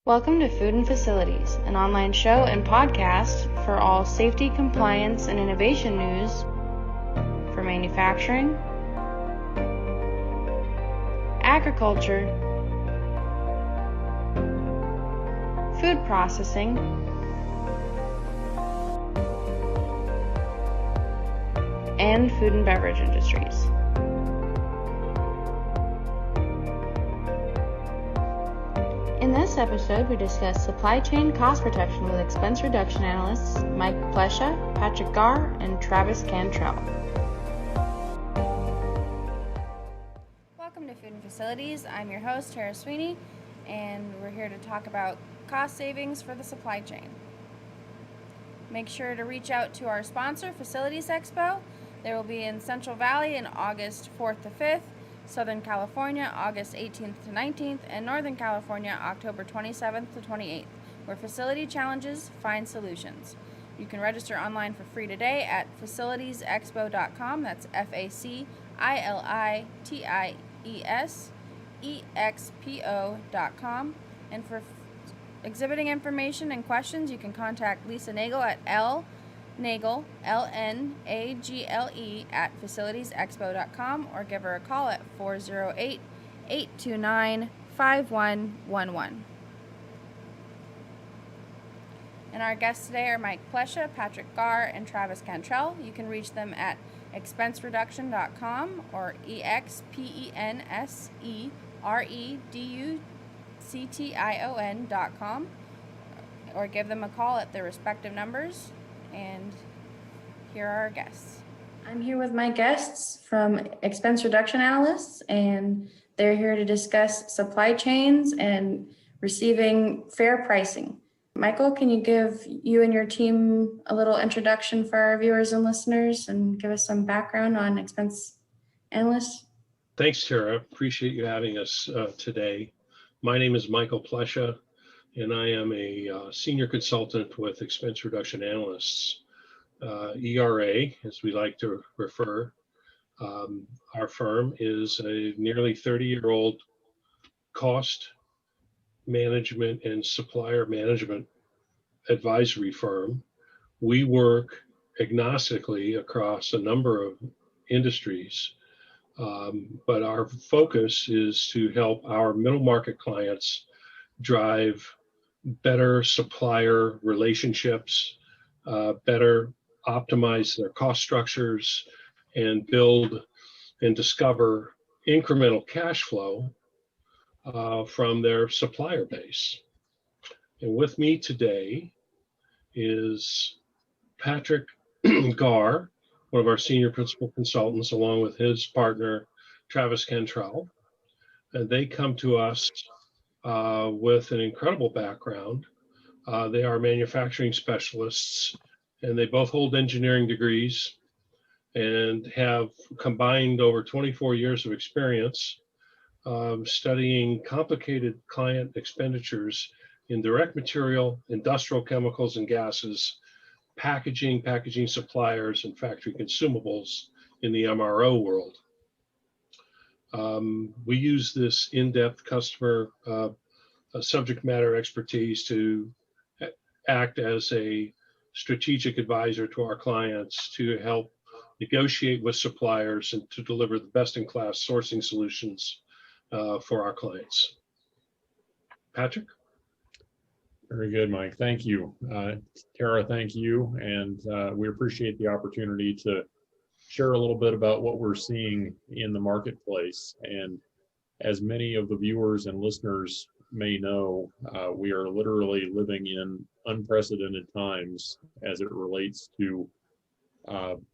Welcome to Food and Facilities, an online show and podcast for all safety, compliance, and innovation news for manufacturing, agriculture, food processing, and food and beverage industries. In this episode, we discuss supply chain cost protection with expense reduction analysts Mike Plesha, Patrick Garr, and Travis Cantrell. Welcome to Food and Facilities. I'm your host, Tara Sweeney, and we're here to talk about cost savings for the supply chain. Make sure to reach out to our sponsor, Facilities Expo. They will be in Central Valley in August 4th to 5th. Southern California, August 18th to 19th, and Northern California, October 27th to 28th, where facility challenges find solutions. You can register online for free today at facilitiesexpo.com. That's FACILITIESEXPO.com. And for exhibiting information and questions, you can contact Lisa Nagel at Nagel, LNAGLE at facilitiesexpo.com, or give her a call at 408-829-5111. And our guests today are Mike Plesha, Patrick Garr, and Travis Cantrell. You can reach them at expensereduction.com or expensereduction.com, or give them a call at their respective numbers. And here are our guests. I'm here with my guests from Expense Reduction Analysts, and they're here to discuss supply chains and receiving fair pricing. Michael, can you give you and your team a little introduction for our viewers and listeners and give us some background on Expense Analysts? Thanks, Tara. Appreciate you having us today. My name is Michael Plesha, and I am a senior consultant with Expense Reduction Analysts, ERA, as we like to refer. Our firm is a nearly 30-year-old cost management and supplier management advisory firm. We work agnostically across a number of industries, but our focus is to help our middle market clients drive better supplier relationships, better optimize their cost structures, and build and discover incremental cash flow from their supplier base. And with me today is Patrick Garr, one of our senior principal consultants, along with his partner, Travis Cantrell. And they come to us with an incredible background. They are manufacturing specialists, and they both hold engineering degrees and have combined over 24 years of experience studying complicated client expenditures in direct material, industrial chemicals and gases, packaging suppliers, and factory consumables in the MRO world. We use this in-depth customer subject matter expertise to act as a strategic advisor to our clients to help negotiate with suppliers and to deliver the best-in-class sourcing solutions for our clients. Patrick? Very good, Mike. Thank you. Tara, thank you. And we appreciate the opportunity to share a little bit about what we're seeing in the marketplace. And as many of the viewers and listeners may know, we are literally living in unprecedented times as it relates to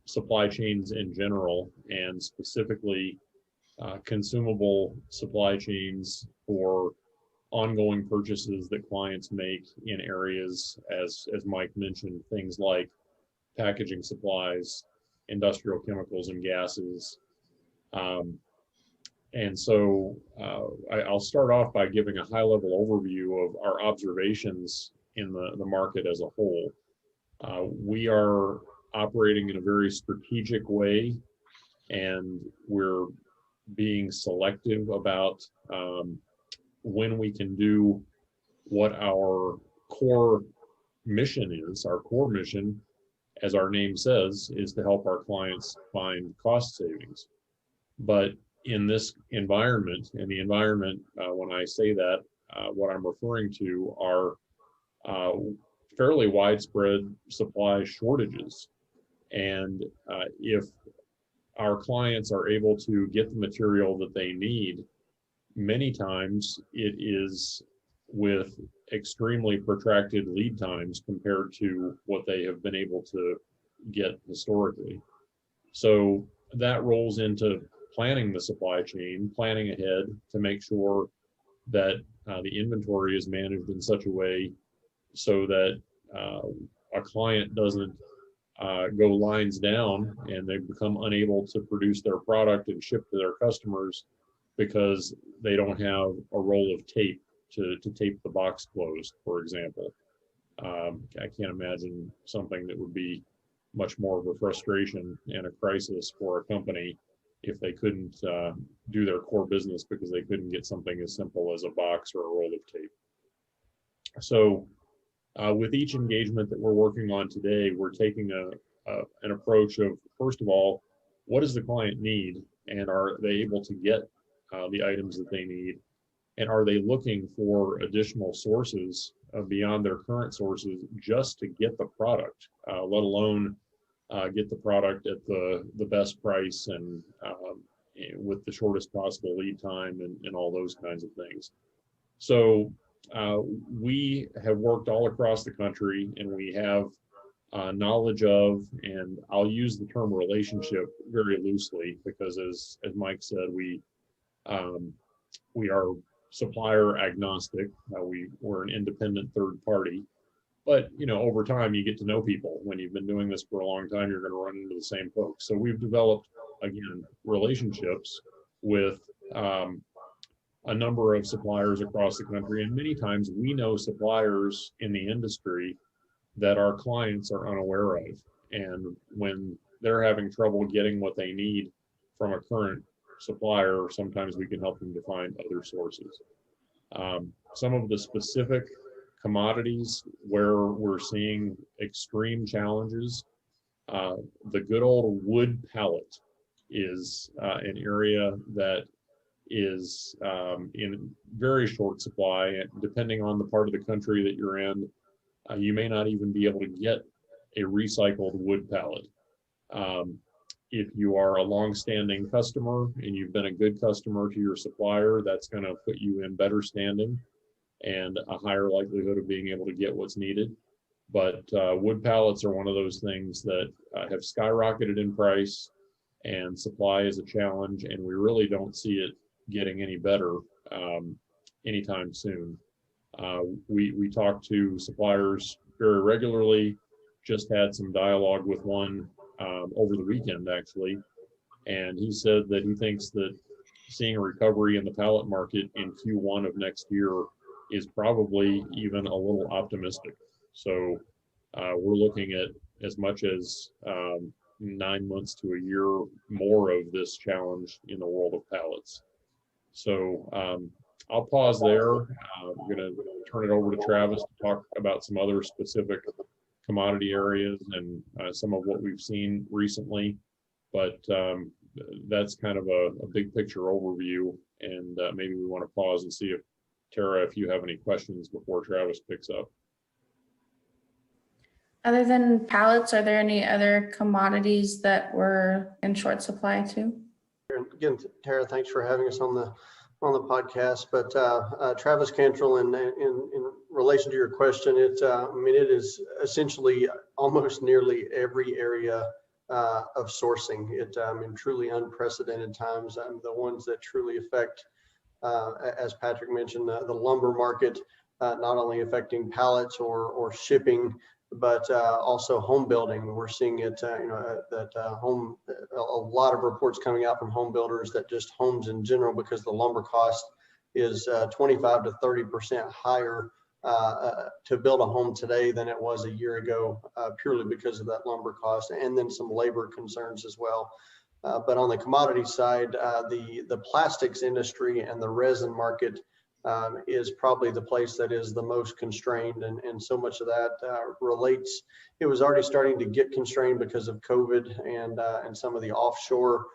supply chains in general, and specifically consumable supply chains for ongoing purchases that clients make in areas, as Mike mentioned, things like packaging supplies, industrial chemicals and gases. And so I'll start off by giving a high-level overview of our observations in the market as a whole. We are operating in a very strategic way, and we're being selective about when we can do what our core mission is. Our core mission, as our name says, is to help our clients find cost savings. But in this environment, when I say that, what I'm referring to are fairly widespread supply shortages. And if our clients are able to get the material that they need, many times it is with extremely protracted lead times compared to what they have been able to get historically. So that rolls into planning the supply chain, planning ahead to make sure that the inventory is managed in such a way so that a client doesn't go lines down and they become unable to produce their product and ship to their customers because they don't have a roll of tape to tape the box closed, for example. I can't imagine something that would be much more of a frustration and a crisis for a company if they couldn't do their core business because they couldn't get something as simple as a box or a roll of tape. So with each engagement that we're working on today, we're taking an approach of, first of all, what does the client need, and are they able to get the items that they need, and are they looking for additional sources beyond their current sources just to get the product, let alone get the product at the best price and with the shortest possible lead time and all those kinds of things. So we have worked all across the country, and we have knowledge of, and I'll use the term relationship very loosely because as Mike said, we are supplier agnostic. We're an independent third party, but over time you get to know people. When you've been doing this for a long time, you're going to run into the same folks. So we've developed, again, relationships with a number of suppliers across the country, and many times we know suppliers in the industry that our clients are unaware of. And when they're having trouble getting what they need from a current supplier, sometimes we can help them to find other sources. Some of the specific commodities where we're seeing extreme challenges, the good old wood pallet is an area that is in very short supply, and depending on the part of the country that you're in, you may not even be able to get a recycled wood pallet. If you are a long-standing customer and you've been a good customer to your supplier, that's going to put you in better standing and a higher likelihood of being able to get what's needed. But wood pallets are one of those things that have skyrocketed in price, and supply is a challenge, and we really don't see it getting any better anytime soon. We talk to suppliers very regularly, just had some dialogue with one over the weekend actually, and he said that he thinks that seeing a recovery in the pallet market in Q1 of next year is probably even a little optimistic. So we're looking at as much as 9 months to a year more of this challenge in the world of pallets. So I'll pause there. I'm going to turn it over to Travis to talk about some other specific commodity areas and some of what we've seen recently. But that's kind of a big picture overview. And maybe we want to pause and see if, Tara, if you have any questions before Travis picks up. Other than pallets, are there any other commodities that were in short supply too? Again, Tara, thanks for having us on the podcast. But Travis Cantrell, in relation to your question, it is essentially almost nearly every area of sourcing. Truly unprecedented times. The ones that truly affect, as Patrick mentioned, the lumber market, not only affecting pallets or shipping, but also home building. We're seeing it, a lot of reports coming out from home builders that just homes in general, because the lumber cost is 25 to 30% higher to build a home today than it was a year ago, purely because of that lumber cost, and then some labor concerns as well. But on the commodity side, the plastics industry and the resin market is probably the place that is the most constrained. And so much of that relates, it was already starting to get constrained because of COVID and some of the offshore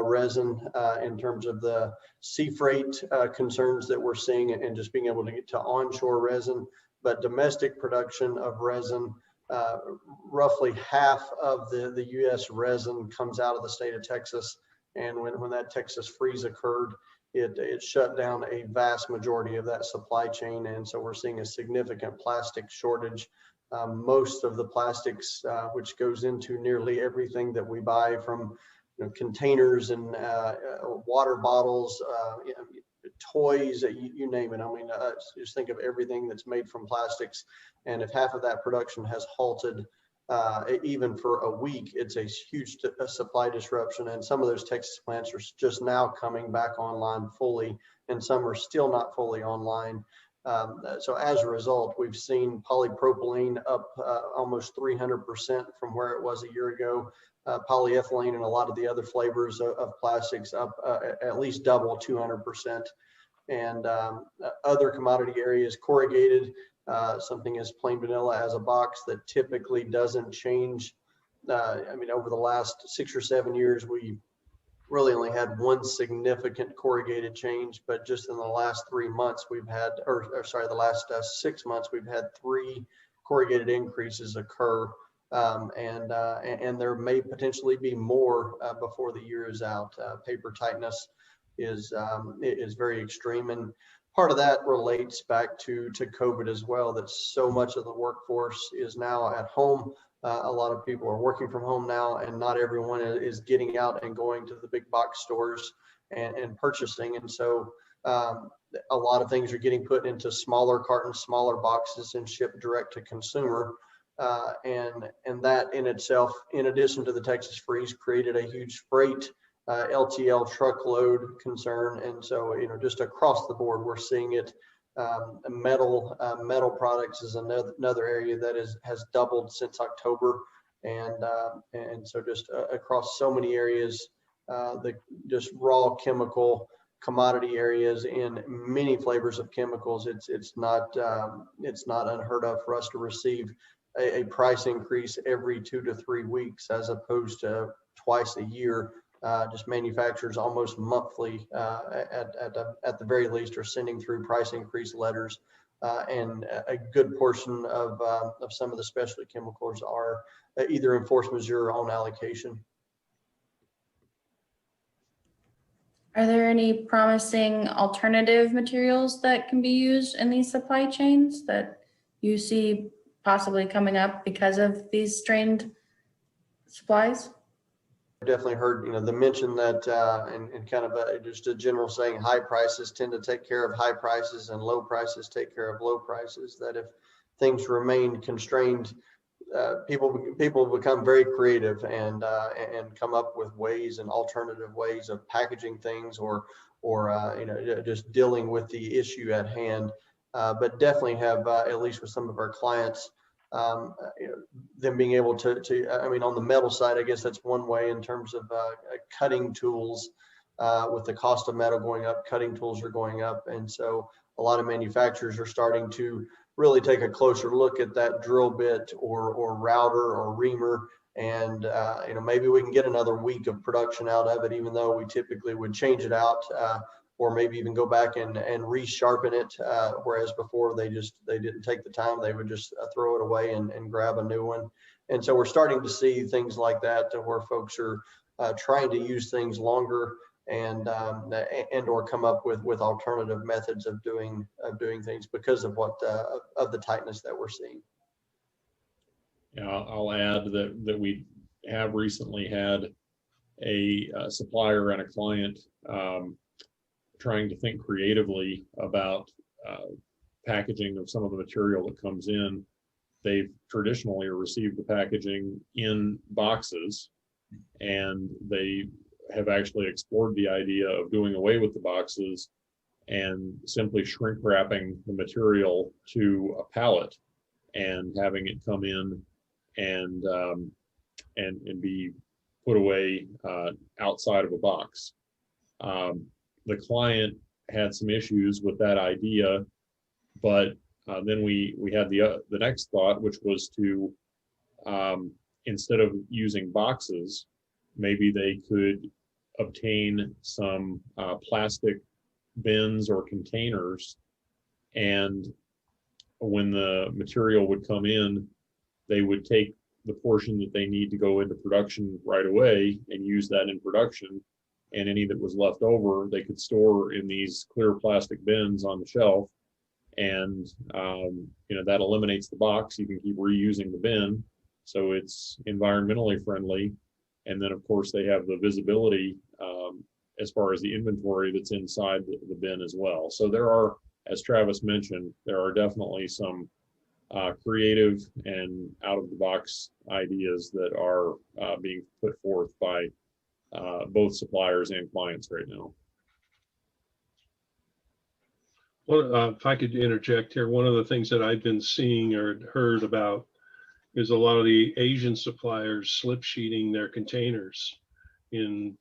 resin in terms of the sea freight concerns that we're seeing and just being able to get to onshore resin. But domestic production of resin, roughly half of the U.S. resin comes out of the state of Texas. And when that Texas freeze occurred, it shut down a vast majority of that supply chain. And so we're seeing a significant plastic shortage. Most of the plastics, which goes into nearly everything that we buy, from containers and water bottles, toys, you name it. I mean, just think of everything that's made from plastics. And if half of that production has halted, even for a week, it's a huge supply disruption. And some of those Texas plants are just now coming back online fully, and some are still not fully online. So as a result, we've seen polypropylene up almost 300% from where it was a year ago. Polyethylene and a lot of the other flavors of plastics up at least double, 200%. And other commodity areas, corrugated, something as plain vanilla as a box that typically doesn't change. I mean, over the last 6 or 7 years, we really only had one significant corrugated change, but just in the last 3 months, we've had, the last 6 months, we've had 3 corrugated increases occur. And there may potentially be more before the year is out. Paper tightness is very extreme, and part of that relates back to COVID as well. That so much of the workforce is now at home. A lot of people are working from home now, and not everyone is getting out and going to the big box stores and purchasing. And so a lot of things are getting put into smaller cartons, smaller boxes, and shipped direct to consumer. And that in itself, in addition to the Texas freeze, created a huge freight LTL truckload concern. And so, just across the board, we're seeing it. Metal products is another area that has doubled since October. And so just across so many areas, the just raw chemical commodity areas in many flavors of chemicals, it's not unheard of for us to receive a price increase every 2 to 3 weeks, as opposed to twice a year. Just manufacturers almost monthly, at the very least, are sending through price increase letters, and a good portion of some of the specialty chemicals are either in force majeure or on allocation. Are there any promising alternative materials that can be used in these supply chains that you see possibly coming up because of these strained supplies? I've definitely heard, the mention that, and kind of just a general saying, high prices tend to take care of high prices, and low prices take care of low prices. That if things remain constrained, people become very creative and come up with ways and alternative ways of packaging things, or just dealing with the issue at hand. But definitely have, at least with some of our clients, them being able to, on the metal side, I guess that's one way in terms of cutting tools. With the cost of metal going up, cutting tools are going up. And so a lot of manufacturers are starting to really take a closer look at that drill bit or router or reamer. And, maybe we can get another week of production out of it, even though we typically would change it out, or maybe even go back and resharpen it. Whereas before they didn't take the time, they would just throw it away and grab a new one. And so we're starting to see things like that, where folks are trying to use things longer and or come up with alternative methods of doing things because of of the tightness that we're seeing. Yeah, I'll add that we have recently had a supplier and a client trying to think creatively about packaging of some of the material that comes in. They've traditionally received the packaging in boxes, and they have actually explored the idea of doing away with the boxes and simply shrink wrapping the material to a pallet and having it come in and be put away outside of a box. The client had some issues with that idea, but then we had the next thought, which was to instead of using boxes, maybe they could obtain some plastic bins or containers, and when the material would come in, they would take the portion that they need to go into production right away and use that in production, and any that was left over they could store in these clear plastic bins on the shelf, and that eliminates the box. You can keep reusing the bin, so it's environmentally friendly, and then of course they have the visibility as far as the inventory that's inside the bin as well. So there are, as Travis mentioned, there are definitely some creative and out of the box ideas that are being put forth by both suppliers and clients right now. Well, if I could interject here, one of the things that I've been seeing or heard about is a lot of the Asian suppliers slip sheeting their containers in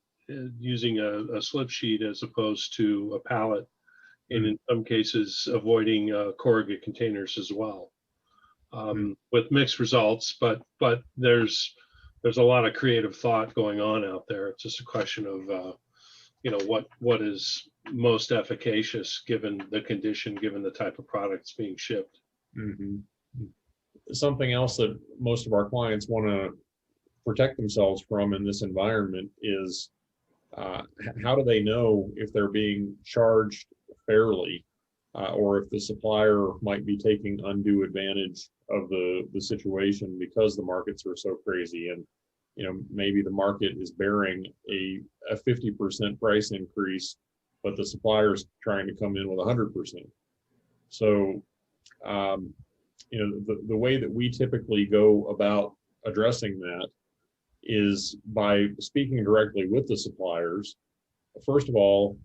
using a slip sheet as opposed to a pallet, and in some cases avoiding corrugate containers as well, with mixed results. But there's a lot of creative thought going on out there. It's just a question of what is most efficacious given the condition, given the type of products being shipped. Mm-hmm. Something else that most of our clients want to protect themselves from in this environment is how do they know if they're being charged fairly, or if the supplier might be taking undue advantage of the situation because the markets are so crazy, and maybe the market is bearing a 50% price increase, but the supplier's trying to come in with 100%. So the way that we typically go about addressing that is by speaking directly with the suppliers. First of all,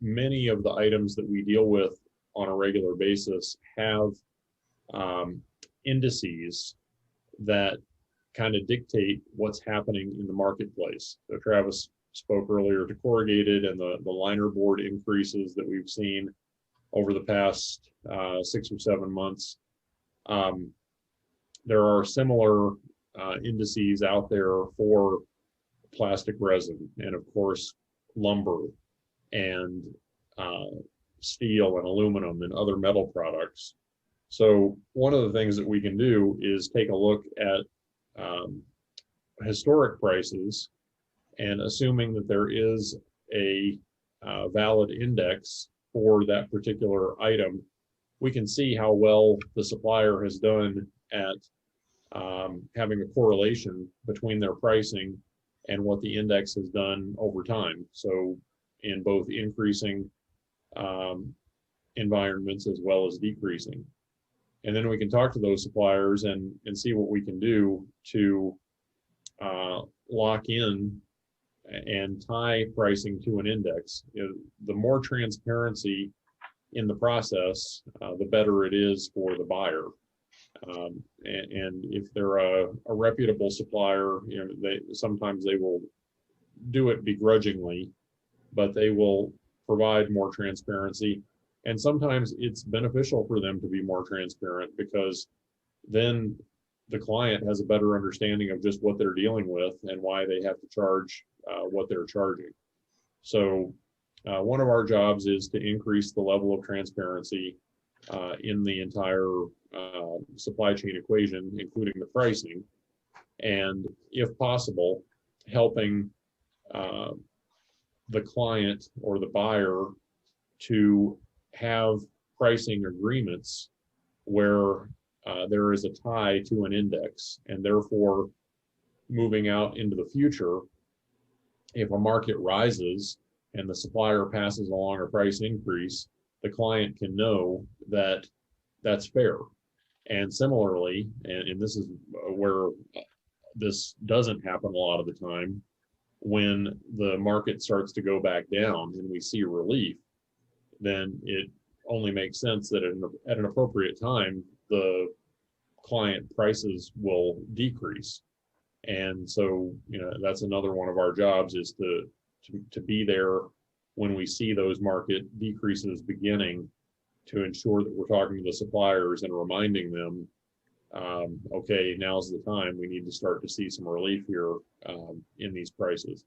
many of the items that we deal with on a regular basis have indices that kind of dictate what's happening in the marketplace. So Travis spoke earlier to corrugated and the liner board increases that we've seen over the past 6 or 7 months. There are similar indices out there for plastic resin, and of course lumber and steel and aluminum and other metal products. So one of the things that we can do is take a look at historic prices, and assuming that there is a valid index for that particular item, we can see how well the supplier has done at having a correlation between their pricing and what the index has done over time. So in both increasing environments as well as decreasing. And then we can talk to those suppliers and see what we can do to lock in and tie pricing to an index. The more transparency in the process, the better it is for the buyer. And if they're a reputable supplier, sometimes they will do it begrudgingly, but they will provide more transparency. And sometimes it's beneficial for them to be more transparent, because then the client has a better understanding of just what they're dealing with and why they have to charge what they're charging. So one of our jobs is to increase the level of transparency in the entire supply chain equation, including the pricing, and if possible, helping the client or the buyer to have pricing agreements where there is a tie to an index, and therefore moving out into the future, if a market rises and the supplier passes along a price increase, the client can know that that's fair. And similarly, and this is where this doesn't happen a lot of the time, when the market starts to go back down and we see relief, then it only makes sense that at an appropriate time, the client prices will decrease. And so, that's another one of our jobs, is to be there when we see those market decreases beginning, to ensure that we're talking to the suppliers and reminding them, okay, now's the time, we need to start to see some relief here in these prices.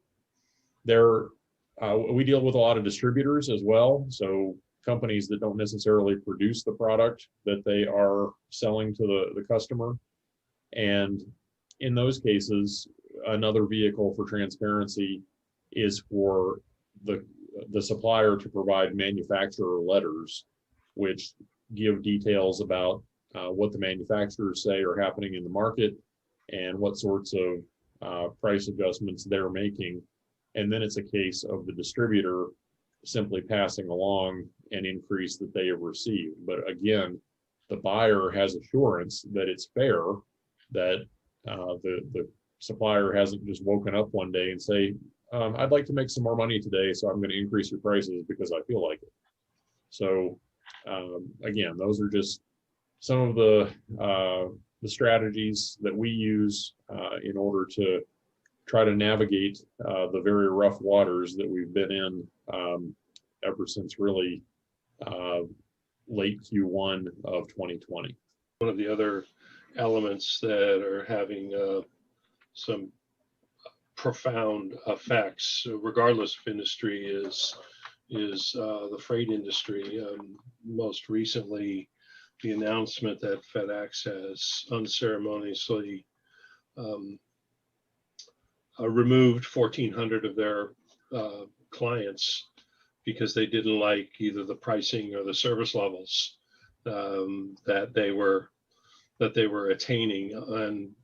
We deal with a lot of distributors as well, so companies that don't necessarily produce the product that they are selling to the customer. And in those cases, another vehicle for transparency is for the supplier to provide manufacturer letters, which give details about what the manufacturers say are happening in the market and what sorts of price adjustments they're making. And then it's a case of the distributor simply passing along an increase that they have received. But again, the buyer has assurance that it's fair, that the supplier hasn't just woken up one day and say, I'd like to make some more money today, so I'm going to increase your prices because I feel like it. So again, those are just some of the strategies that we use in order to try to navigate the very rough waters that we've been in ever since really late Q1 of 2020. One of the other elements that are having some profound effects, regardless of industry, is the freight industry. Most recently, the announcement that FedEx has unceremoniously removed 1,400 of their clients because they didn't like either the pricing or the service levels that they were attaining. An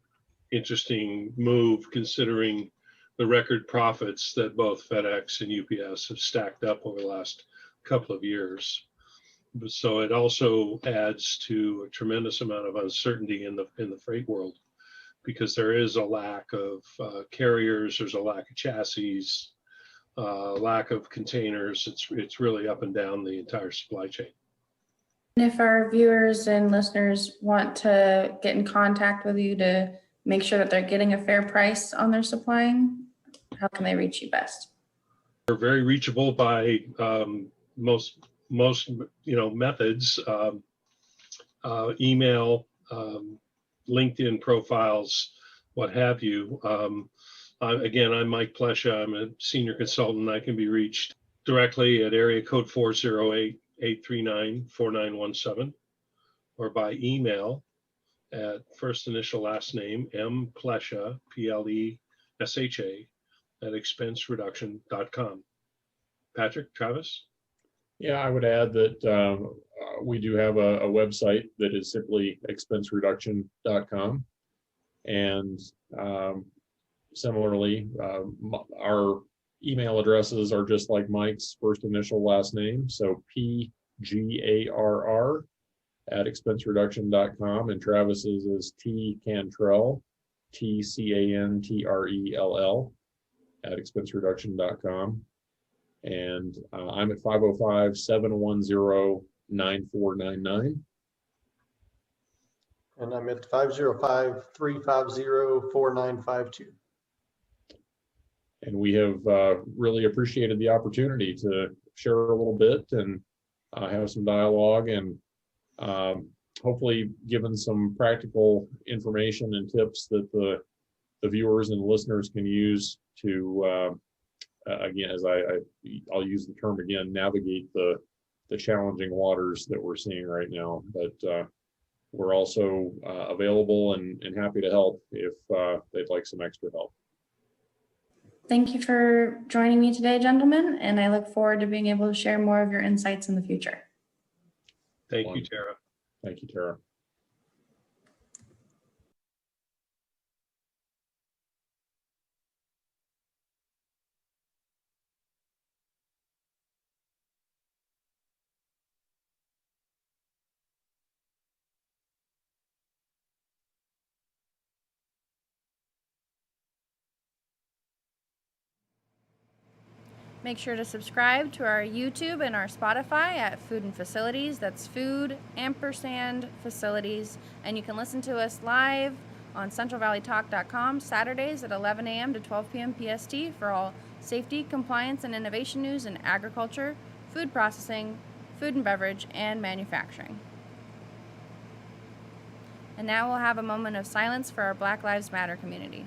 interesting move considering the record profits that both FedEx and UPS have stacked up over the last couple of years. So it also adds to a tremendous amount of uncertainty in the freight world, because there is a lack of carriers, there's a lack of chassis, lack of containers. It's really up and down the entire supply chain. And if our viewers and listeners want to get in contact with you to make sure that they're getting a fair price on their supplying, how can they reach you best? We're very reachable by most methods, email, LinkedIn profiles, what have you. Again, I'm Mike Plesha. I'm a senior consultant. I can be reached directly at area code 408-839-4917 or by email at first initial last name mplesha, Plesha, at expensereduction.com. Patrick, Travis? Yeah, I would add that we do have a website that is simply expensereduction.com. And similarly, our email addresses are just like Mike's first initial last name. So PGARR at expensereduction.com, and Travis's is tcantrell, TCANTRELL at expensereduction.com. And I'm at 505-710-9499. And I'm at 505-350-4952. And we have really appreciated the opportunity to share a little bit and have some dialogue, and hopefully given some practical information and tips that the viewers and listeners can use to, again, as I'll use the term again, navigate the challenging waters that we're seeing right now. But we're also available and happy to help if they'd like some extra help. Thank you for joining me today, gentlemen, and I look forward to being able to share more of your insights in the future. Thank you, Tara. Thank you, Tara. Make sure to subscribe to our YouTube and our Spotify at Food and Facilities. That's food & facilities. And you can listen to us live on centralvalleytalk.com Saturdays at 11 a.m. to 12 p.m. PST for all safety, compliance, and innovation news in agriculture, food processing, food and beverage, and manufacturing. And now we'll have a moment of silence for our Black Lives Matter community.